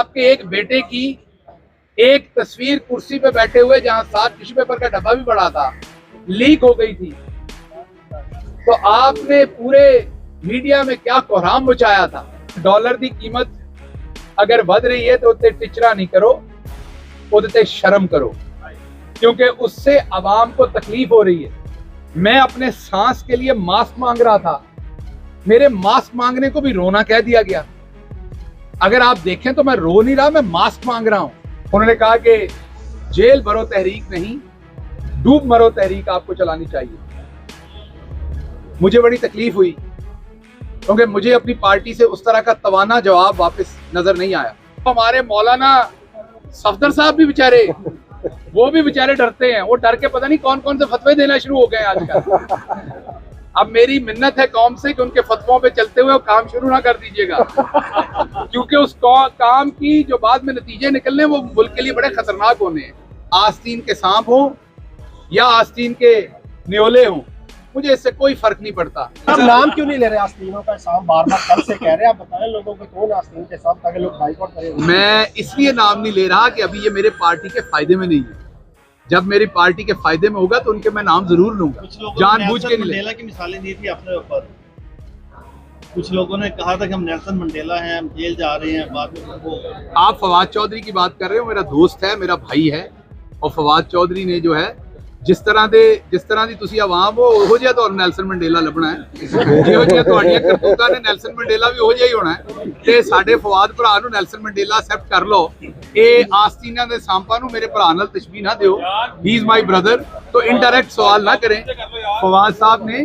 आपके एक बेटे की एक तस्वीर कुर्सी पे बैठे हुए जहां 7 टिश्यू पेपर का डब्बा भी पड़ा था, लीक हो गई थी। तो आपने पूरे मीडिया में क्या कोहराम मचाया था। डॉलर की कीमत अगर बढ़ रही है तो उत्ते टिचरा नहीं करो, उदते शर्म करो, क्योंकि उससे आवाम को तकलीफ हो रही है। मैं अपने सांस के लिए मास्क मांग रहा था, मेरे मास्क मांगने को भी रोना कह दिया गया। अगर आप देखें तो मैं रो नहीं रहा, मैं मास्क मांग रहा हूं। उन्होंने कहा कि जेल भरो तहरीक नहीं, डूब मरो तहरीक आपको चलानी चाहिए। मुझे बड़ी तकलीफ हुई क्योंकि मुझे अपनी पार्टी से उस तरह का तवाना जवाब वापस नजर नहीं आया। हमारे मौलाना सफदर साहब भी बेचारे, वो भी बेचारे डरते हैं। वो डर के पता नहीं कौन कौन से फतवे देना शुरू हो गए आजकल। अब मेरी मिन्नत है कौम से कि उनके फतवों पे चलते हुए काम शुरू ना कर दीजिएगा, क्योंकि उस काम की जो बाद में नतीजे निकलने वो मुल्क के लिए बड़े खतरनाक होने हैं। आस्तीन के सांप हो या आस्तीन के न्योले हों, मुझे इससे कोई फर्क नहीं पड़ता। आप नाम क्यों नहीं ले रहे आस्तीनों का? सांप बार बार कल से कह रहे हैं, आप बताएं लोगों को कौन आस्तीन के सांप, ताकि लोग बाइकआउट करें। मैं इसलिए नाम नहीं ले रहा कि अभी ये मेरे पार्टी के फायदे में नहीं है। जब मेरी पार्टी के फायदे में होगा तो उनके मैं नाम जरूर लूंगा, जानबूझ के नहीं। मंडेला की मिसालें दी थी अपने ऊपर। कुछ लोगों ने कहा था कि हम नेल्सन मंडेला हैं, हम जेल जा रहे हैं। बाद में वो आप फवाद चौधरी की बात कर रहे हो, मेरा दोस्त है, मेरा भाई है। और फवाद चौधरी ने जो है जिस तरह की तुसी आवाम हो वो जिहा तो नेल्सन मंडेला लभना है, जिहो जिहा तुहाडियां करतूतां ने नेल्सन मंडेला भी वो जिहा ही होना है। ते साडे फवाद भरा नूं नेल्सन मंडेला एक्सेप्ट कर लो। ਇਹ ਆਸਤੀਨਾਂ ਦੇ सांपां ਨੂੰ मेरे भरा नाल तशबीह ना दिओ, ही इज माई ब्रदर। तो इनडायरेक्ट सवाल ना करें। फवाद साहब ने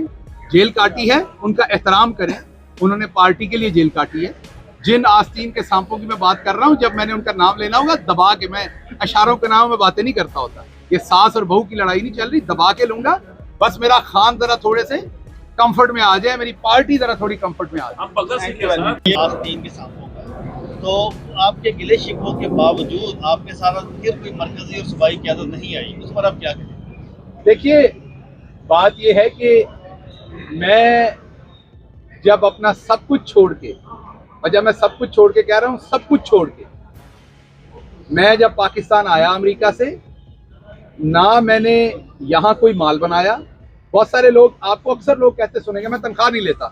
जेल काटी है, उनका एहतराम करें, उन्होंने पार्टी के लिए जेल काटी है। जिन आस्तीन के सांपों की मैं बात कर रहा हूँ, जब मैंने उनका नाम लेना होगा दबा के, मैं अशारों के नाम में बातें नहीं करता होता। ये सास और बहू की लड़ाई नहीं चल रही, दबा के लूंगा। बस मेरा खान जरा थोड़े से कंफर्ट में आ जाए, मेरी पार्टी जरा थोड़ी कंफर्ट में आ जाए। आस्तीन के सांपों का तो आपके गिले शिकवों के बावजूद आपके साथ फिर कोई मरकजी और सूबाई क़यादत नहीं आई, उस पर आप क्या कहें? देखिए, बात यह है कि मैं जब अपना सब कुछ छोड़ के, और जब मैं सब कुछ छोड़ के कह रहा हूँ सब कुछ छोड़ के, मैं जब पाकिस्तान आया अमेरिका से, ना मैंने यहाँ कोई माल बनाया। बहुत सारे लोग, आपको अक्सर लोग कहते सुनेंगे मैं तनख्वाह नहीं लेता।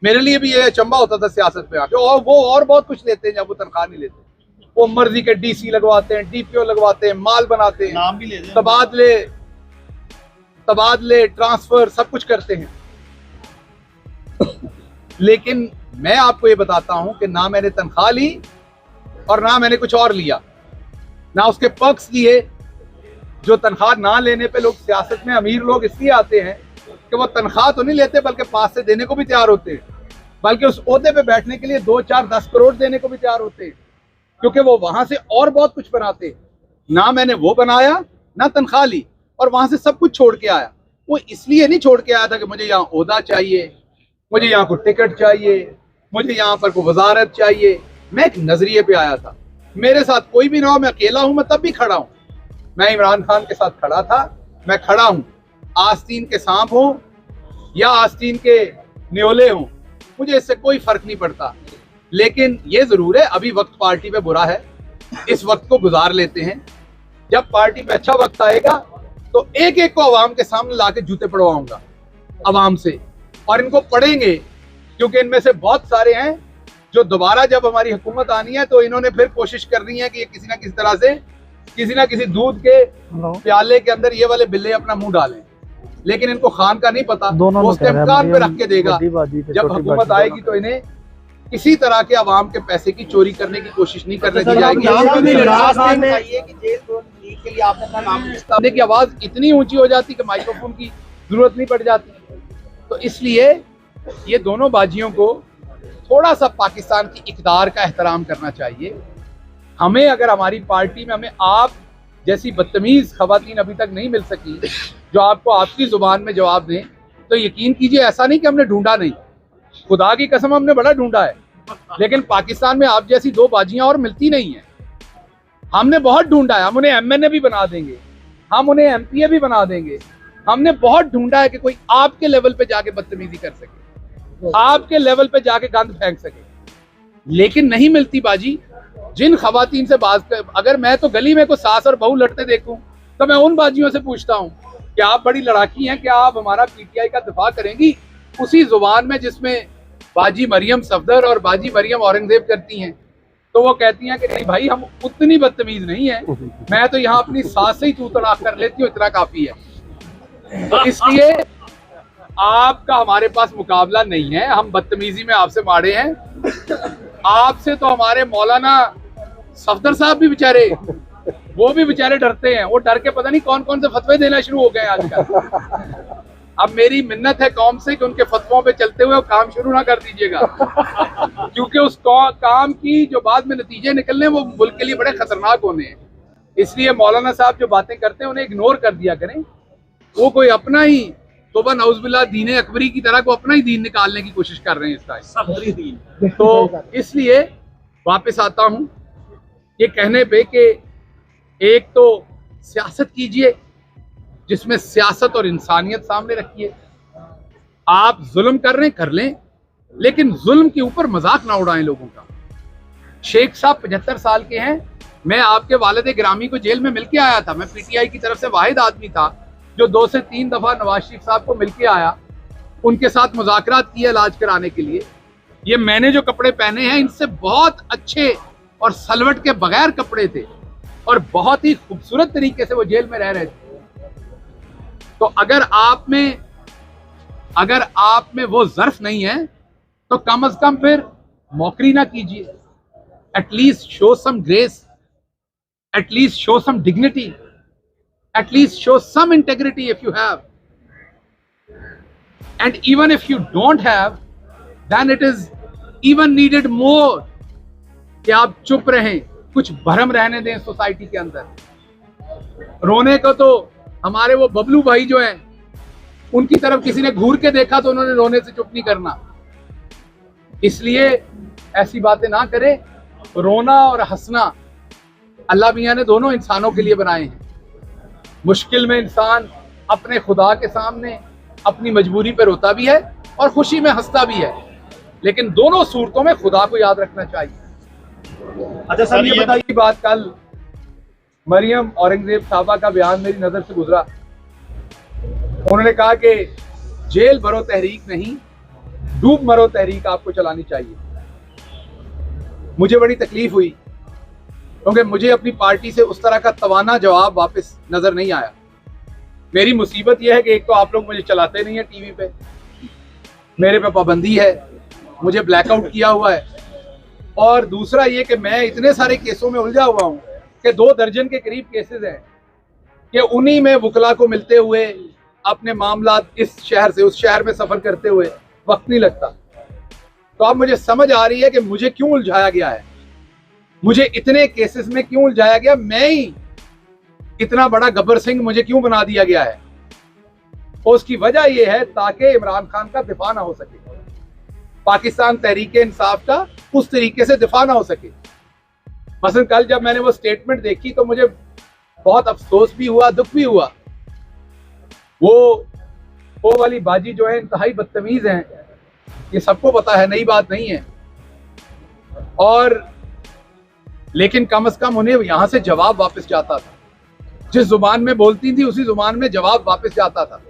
मेरे लिए भी ये अचंबा होता था सियासत में आके, और वो और बहुत कुछ लेते हैं जब वो तनख्वाह नहीं लेते। वो मर्जी के डीसी लगवाते हैं, डीपीओ लगवाते हैं, माल बनाते हैं, नाम भी ले दें, तबादले ट्रांसफर सब कुछ करते हैं। लेकिन मैं आपको ये बताता हूं कि ना मैंने तनख्वाह ली और ना मैंने कुछ और लिया, ना उसके पर्क्स लिए। जो तनख्वाह ना लेने पे लोग सियासत में अमीर लोग इसलिए आते हैं कि वो तनख्वाह तो नहीं लेते, बल्कि पास से देने को भी तैयार होते हैं, बल्कि उस ओहदे पे बैठने के लिए 2, 4, 10 करोड़ देने को भी तैयार होते हैं, क्योंकि वो वहां से और बहुत कुछ बनाते हैं। ना मैंने वो बनाया, ना तनख्वाह ली, और वहां से सब कुछ छोड़ के आया। वो इसलिए नहीं छोड़ के आया था कि मुझे यहाँ ओहदा चाहिए, मुझे यहाँ को टिकट चाहिए, मुझे यहाँ पर कोई वजारत चाहिए। मैं एक नजरिए पे आया था। मेरे साथ कोई भी ना हो, मैं अकेला हूं, मैं तब भी खड़ा हूं। मैं इमरान खान के साथ खड़ा था, मैं खड़ा हूं। आस्तीन के सांप हो या आस्तीन के न्योले हों, मुझे इससे कोई फर्क नहीं पड़ता। लेकिन ये जरूर है, अभी वक्त पार्टी पे बुरा है, इस वक्त को गुजार लेते हैं। जब पार्टी पे अच्छा वक्त आएगा तो एक एक को अवाम के सामने लाके जूते पड़वाऊंगा अवाम से, और इनको पढ़ेंगे, क्योंकि इनमें से बहुत सारे हैं जो दोबारा जब हमारी हुकूमत आनी है तो इन्होंने फिर कोशिश करनी है कि ये किसी ना किसी तरह से, किसी ना किसी दूध के प्याले के अंदर ये वाले बिल्ले अपना मुंह डालें। लेकिन इनको खान का नहीं पता, वो उसके इम्कान पे रख के देगा। जब हुकूमत आएगी तो इन्हें किसी तरह के अवाम के पैसे की चोरी करने की कोशिश नहीं करने दी जाएगी। की आवाज इतनी ऊंची हो जाती कि माइक्रोफोन की जरूरत नहीं पड़ जाती। तो इसलिए ये दोनों बाजियों को थोड़ा सा पाकिस्तान की इक़्तिदार का एहतराम करना चाहिए। हमें, अगर हमारी पार्टी में हमें आप जैसी बदतमीज खवातीन अभी तक नहीं मिल सकी जो आपको आपकी जुबान में जवाब दें, तो यकीन कीजिए ऐसा नहीं कि हमने ढूंढा नहीं, खुदा की कसम हमने बड़ा ढूंढा है। लेकिन पाकिस्तान में आप जैसी दो बाजियां और मिलती नहीं है। हमने बहुत ढूंढा है, हम उन्हें एमएनए भी बना देंगे, हम उन्हें एमपीए भी बना देंगे। हमने बहुत ढूंढा है कि कोई आपके लेवल पे जाके बदतमीजी कर सके, आपके लेवल पे जाके गंद फेंक सके, लेकिन नहीं मिलती बाजी। जिन खवातीन से बात अगर मैं तो गली में कोई सास और बहू लड़ते देखूं तो मैं उन बाजियों से पूछता हूं कि आप बड़ी लड़ाकी हैं, क्या आप हमारा पीटीआई का दिफा करेंगी उसी जुबान में जिसमें बाजी मरियम सफदर और बाजी मरियम औरंगजेब करती हैं? तो वो कहती हैं कि नहीं भाई, हम उतनी बदतमीज नहीं है, मैं तो यहाँ अपनी सास से ही तू तड़ाक कर लेती हूँ, इतना काफी है। तो इसलिए आपका हमारे पास मुकाबला नहीं है, हम बदतमीजी में आपसे मारे हैं। आपसे तो हमारे मौलाना सफदर साहब भी बेचारे, वो भी बेचारे डरते हैं, वो डर के पता नहीं कौन कौन से फतवे देना शुरू हो गए आजकल। अब मेरी मिन्नत है कौम से कि उनके फतवों पे चलते हुए काम शुरू ना कर दीजिएगा, क्योंकि उस काम की जो बाद में नतीजे निकलने वो मुल्क के लिए बड़े खतरनाक होने हैं। इसलिए मौलाना साहब जो बातें करते हैं उन्हें इग्नोर कर दिया करें। वो कोई अपना ही तोबा नौज़बिल्लाह दीन अकबरी की तरह को अपना ही दीन निकालने की कोशिश कर रहे हैं इसका सफदरी दीन। तो इसलिए वापस आता हूं ये कहने पे कि एक तो सियासत कीजिए जिसमें सियासत और इंसानियत सामने रखिए। आप जुल्म कर रहे हैं कर लें, लेकिन जुल्म के ऊपर मजाक ना उड़ाएं लोगों का। शेख साहब 75 साल के हैं। मैं आपके वालिद गिरामी को जेल में मिलके आया था। मैं पीटीआई की तरफ से वाहिद आदमी था जो 2 से 3 दफा नवाज शरीफ साहब को मिलके आया, उनके साथ मुज़ाकरात किए इलाज कराने के लिए। ये मैंने जो कपड़े पहने हैं इनसे बहुत अच्छे और सलवट के बगैर कपड़े थे और बहुत ही खूबसूरत तरीके से वो जेल में रह रहे थे। तो अगर आप में वो ज़र्फ नहीं है तो कम से कम फिर मौकरी ना कीजिए। At least show some grace, at least show some dignity, at least show some integrity if you have, and even if you don't have, then it is even needed more कि आप चुप रहें, कुछ भरम रहने दें सोसाइटी के अंदर। रोने को तो हमारे वो बबलू भाई जो हैं उनकी तरफ किसी ने घूर के देखा तो उन्होंने रोने से चुप नहीं करना। इसलिए ऐसी बातें ना करें। रोना और हंसना अल्लाह मियां ने दोनों इंसानों के लिए बनाए हैं। मुश्किल में इंसान अपने खुदा के सामने अपनी मजबूरी पर रोता भी है और खुशी में हंसता भी है, लेकिन दोनों सूरतों में खुदा को याद रखना चाहिए। अच्छा सर, ये बताइए बात, कल मरियम औरंगजेब साहबा का बयान मेरी नजर से गुजरा। उन्होंने कहा कि जेल भरो तहरीक नहीं, डूब मरो तहरीक आपको चलानी चाहिए। मुझे बड़ी तकलीफ हुई क्योंकि मुझे अपनी पार्टी से उस तरह का तवाना जवाब वापस नजर नहीं आया। मेरी मुसीबत यह है कि एक तो आप लोग मुझे चलाते नहीं है टीवी पे, मेरे पे पाबंदी है, मुझे ब्लैकआउट किया हुआ है, और दूसरा ये कि मैं इतने सारे केसों में उलझा हुआ हूँ कि 2 दर्जन के करीब केसेस हैं कि उन्हीं में वकला को मिलते हुए अपने मामला इस शहर से उस शहर में सफर करते हुए वक्त नहीं लगता। तो अब मुझे समझ आ रही है कि मुझे क्यों उलझाया गया है, मुझे इतने केसेस में क्यों उलझाया गया, मैं ही इतना बड़ा गब्बर सिंह मुझे क्यों बना दिया गया है। और उसकी वजह यह है ताकि इमरान खान का दिफा ना हो सके, पाकिस्तान तहरीक इंसाफ का उस तरीके से दिफा ना हो सके। मसलन कल जब मैंने वो स्टेटमेंट देखी तो मुझे बहुत अफसोस भी हुआ, दुख भी हुआ। वो वाली बाजी जो है इंतहाई बदतमीज हैं, ये सबको पता है, नई बात नहीं है। और लेकिन कम से कम उन्हें यहां से जवाब वापस जाता था, जिस जुबान में बोलती थी उसी जुबान में जवाब वापस जाता था।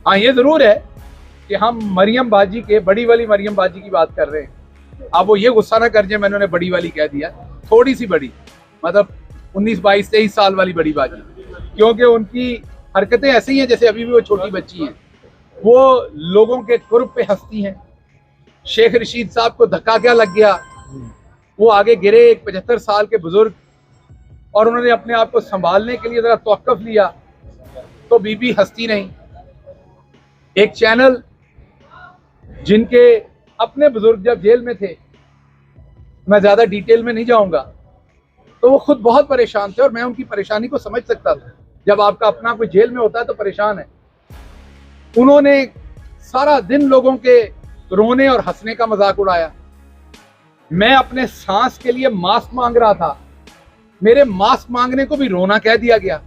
हाँ, ये जरूर है कि हम मरियम बाजी के, बड़ी वाली मरियम बाजी की बात कर रहे हैं। अब वो ये गुस्सा ना कर जाए मैंने उन्हें बड़ी वाली कह दिया, थोड़ी सी बड़ी, मतलब 19, 22, 23 साल वाली बड़ी बाजी, क्योंकि उनकी हरकतें ऐसी हैं जैसे अभी भी वो छोटी बच्ची हैं। वो लोगों के कुर्ब पे हंसती हैं। शेख रशीद साहब को धक्का क्या लग गया, वो आगे गिरे, एक 75 साल के बुजुर्ग, और उन्होंने अपने आप को संभालने के लिए जरा तवक्कुफ लिया तो बीबी हंसती नहीं। एक चैनल जिनके अपने बुजुर्ग जब जेल में थे, मैं ज्यादा डिटेल में नहीं जाऊंगा, तो वो खुद बहुत परेशान थे और मैं उनकी परेशानी को समझ सकता था। जब आपका अपना कोई जेल में होता है तो परेशान है। उन्होंने सारा दिन लोगों के रोने और हंसने का मजाक उड़ाया। मैं अपने सांस के लिए मास्क मांग रहा था, मेरे मास्क मांगने को भी रोना कह दिया गया।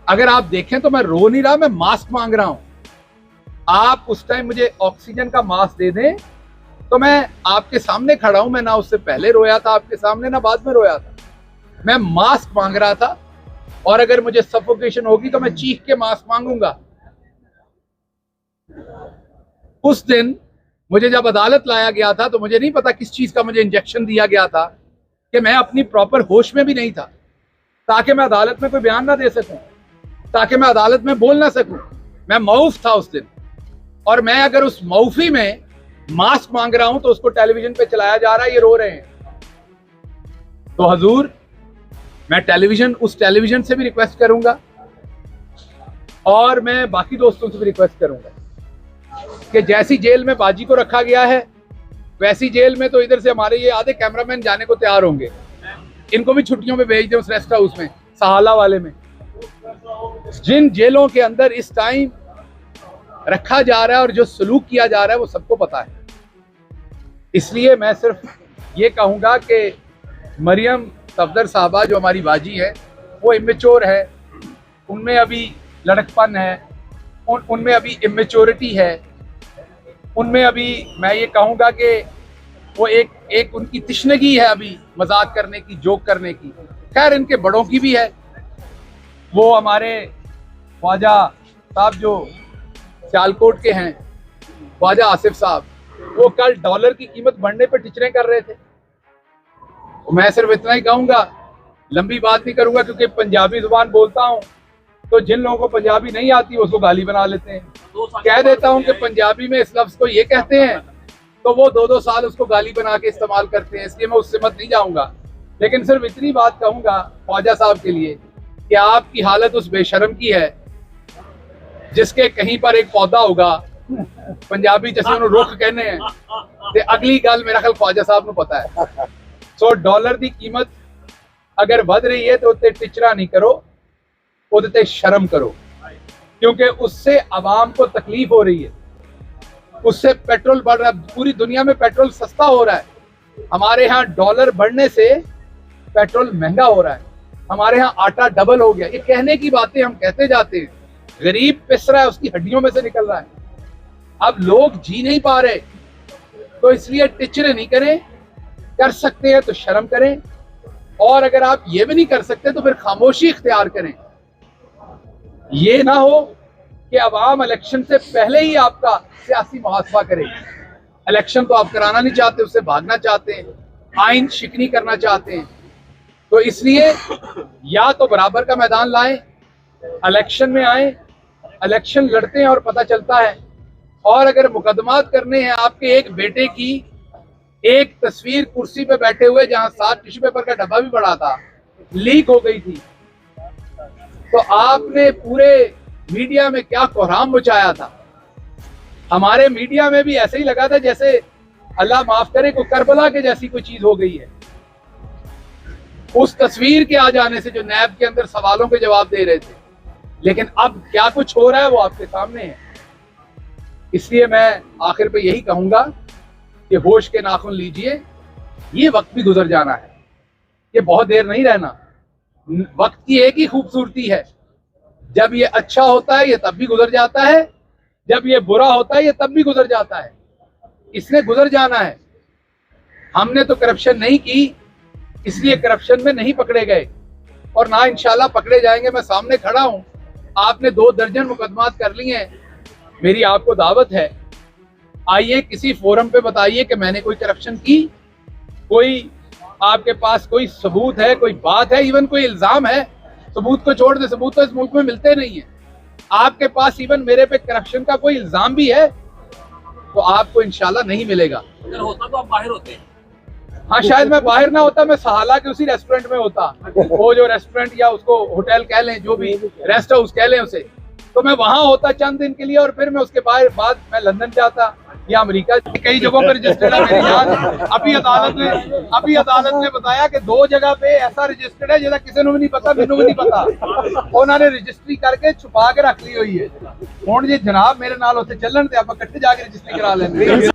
अगर आप देखें तो मैं रो नहीं रहा, मैं मास्क मांग रहा हूं। आप उस टाइम मुझे ऑक्सीजन का मास्क दे दें तो मैं आपके सामने खड़ा हूं, मैं ना उससे पहले रोया था आपके सामने, ना बाद में रोया था। मैं मास्क मांग रहा था, और अगर मुझे सफोकेशन होगी तो मैं चीख के मास्क मांगूंगा। उस दिन मुझे जब अदालत लाया गया था तो मुझे नहीं पता किस चीज का मुझे इंजेक्शन दिया गया था कि मैं अपनी प्रॉपर होश में भी नहीं था, ताकि मैं अदालत में कोई बयान ना दे सकूं, ताकि मैं अदालत में बोल ना सकूं। मैं मऊफ था उस दिन, और मैं अगर उस मऊफी में मास्क मांग रहा हूं तो उसको टेलीविजन पे चलाया जा रहा है, ये रो रहे हैं। तो हजूर, मैं उस टेलीविजन से भी रिक्वेस्ट करूंगा, और मैं बाकी दोस्तों से भी रिक्वेस्ट करूंगा कि जैसी जेल में बाजी को रखा गया है, वैसी जेल में तो इधर से हमारे ये आधे कैमरामैन जाने को तैयार होंगे। इनको भी छुट्टियों में भेज दें उस रेस्ट हाउस में, सहाला वाले में। जिन जेलों के अंदर इस टाइम रखा जा रहा है और जो सलूक किया जा रहा है वो सबको पता है। इसलिए मैं सिर्फ ये कहूँगा कि मरियम सफदर साहबा जो हमारी बाजी है वो इमेच्योर है, उनमें अभी लड़कपन है, उनमें अभी इमेच्योरिटी है, उनमें अभी मैं ये कहूँगा कि वो एक उनकी तिश्नगी है अभी मजाक करने की, जोक करने की। खैर इनके बड़ों की भी है। वो हमारे ख्वाजा साहब जो सियालकोट के हैं, ख्वाजा आसिफ साहब, वो कल डॉलर की कीमत बढ़ने पर टिचरें कर रहे थे। मैं सिर्फ इतना ही कहूँगा, लंबी बात नहीं करूँगा क्योंकि पंजाबी जुबान बोलता हूँ, तो जिन लोगों को पंजाबी नहीं आती उसको गाली बना लेते हैं। कह देता हूँ कि पंजाबी में इस लफ्ज़ को ये कहते हैं, तो वो 2-2 साल उसको गाली बना के इस्तेमाल करते हैं। इसलिए मैं उससे मत नहीं जाऊँगा, लेकिन सिर्फ इतनी बात कहूँगा ख्वाजा साहब के लिए कि आपकी हालत उस बेशरम की है जिसके कहीं पर एक पौधा होगा, पंजाबी जैसे उन्होंने रुख कहने हैं, ते अगली गल मेरा ख्याल ख्वाजा साहब को पता है। सो डॉलर की कीमत अगर बढ़ रही है तो उत्ते टिचरा नहीं करो, उदते शर्म करो, क्योंकि उससे आवाम को तकलीफ हो रही है, उससे पेट्रोल बढ़ रहा है। पूरी दुनिया में पेट्रोल सस्ता हो रहा है, हमारे यहाँ डॉलर बढ़ने से पेट्रोल महंगा हो रहा है, हमारे यहाँ आटा डबल हो गया। ये कहने की बातें हम कहते जाते हैं, गरीब पिस रहा है, उसकी हड्डियों में से निकल रहा है। अब लोग जी नहीं पा रहे, तो इसलिए टिचरे नहीं करें, कर सकते हैं तो शर्म करें, और अगर आप ये भी नहीं कर सकते तो फिर खामोशी इख्तियार करें। ये ना हो कि अवाम इलेक्शन से पहले ही आपका सियासी मुहासबा करे। इलेक्शन तो आप कराना नहीं चाहते, उससे भागना चाहते हैं, आइन शिकनी करना चाहते हैं। तो इसलिए या तो बराबर का मैदान लाएं, इलेक्शन में आए, इलेक्शन लड़ते हैं और पता चलता है। और अगर मुकदमात करने हैं, आपके एक बेटे की एक तस्वीर कुर्सी पे बैठे हुए जहां 7 टिश्यू पेपर का डब्बा भी पड़ा था, लीक हो गई थी, तो आपने पूरे मीडिया में क्या कोहराम मचाया था। हमारे मीडिया में भी ऐसे ही लगा था जैसे अल्लाह माफ करे कोई करबला के जैसी कोई चीज हो गई है। उस तस्वीर के आ जाने से जो नैब के अंदर सवालों के जवाब दे रहे थे, लेकिन अब क्या कुछ हो रहा है वो आपके सामने है। इसलिए मैं आखिर पे यही कहूंगा कि होश के नाखून लीजिए, ये वक्त भी गुजर जाना है, ये बहुत देर नहीं रहना। वक्त की एक ही खूबसूरती है, जब ये अच्छा होता है ये तब भी गुजर जाता है, जब ये बुरा होता है ये तब भी गुजर जाता है। इसने गुजर जाना है। हमने तो करप्शन नहीं की, इसलिए करप्शन में नहीं पकड़े गए, और ना इंशाल्लाह पकड़े जाएंगे। मैं सामने खड़ा हूं, आपने 2 दर्जन मुकदमात कर लिए हैं, मेरी आपको दावत है, आइए किसी फोरम पे बताइए कि मैंने कोई करप्शन की, कोई आपके पास कोई सबूत है, कोई बात है, इवन कोई इल्जाम है। सबूत को छोड़ दे, सबूत तो इस मुल्क में मिलते नहीं है। आपके पास इवन मेरे पे करप्शन का कोई इल्जाम भी है तो आपको इंशाल्लाह नहीं मिलेगा। अगर होता तो आप बाहर होते हैं। हाँ, शायद मैं बाहर ना होता, मैं सहाला के उसी रेस्टोरेंट में होता, वो जो रेस्टोरेंट या उसको होटल कह लें, जो भी रेस्ट हाउस कह लें उसे, तो मैं वहां होता चंद दिन के लिए, और फिर मैं उसके बाद मैं लंदन जाता या अमेरिका। कई जगहों पर रजिस्टर्ड है मेरी याद। अभी अदालत ने बताया कि 2 जगह पे ऐसा रजिस्टर्ड है जिसका किसी को भी नहीं पता, मैनू भी नहीं पता, उन्होंने रजिस्ट्री करके छुपा के रख ली हुई है। हुण जी जनाब मेरे नाल उत्थे चलन ते आपां इकट्ठे जाके रजिस्ट्री करा लेंगे।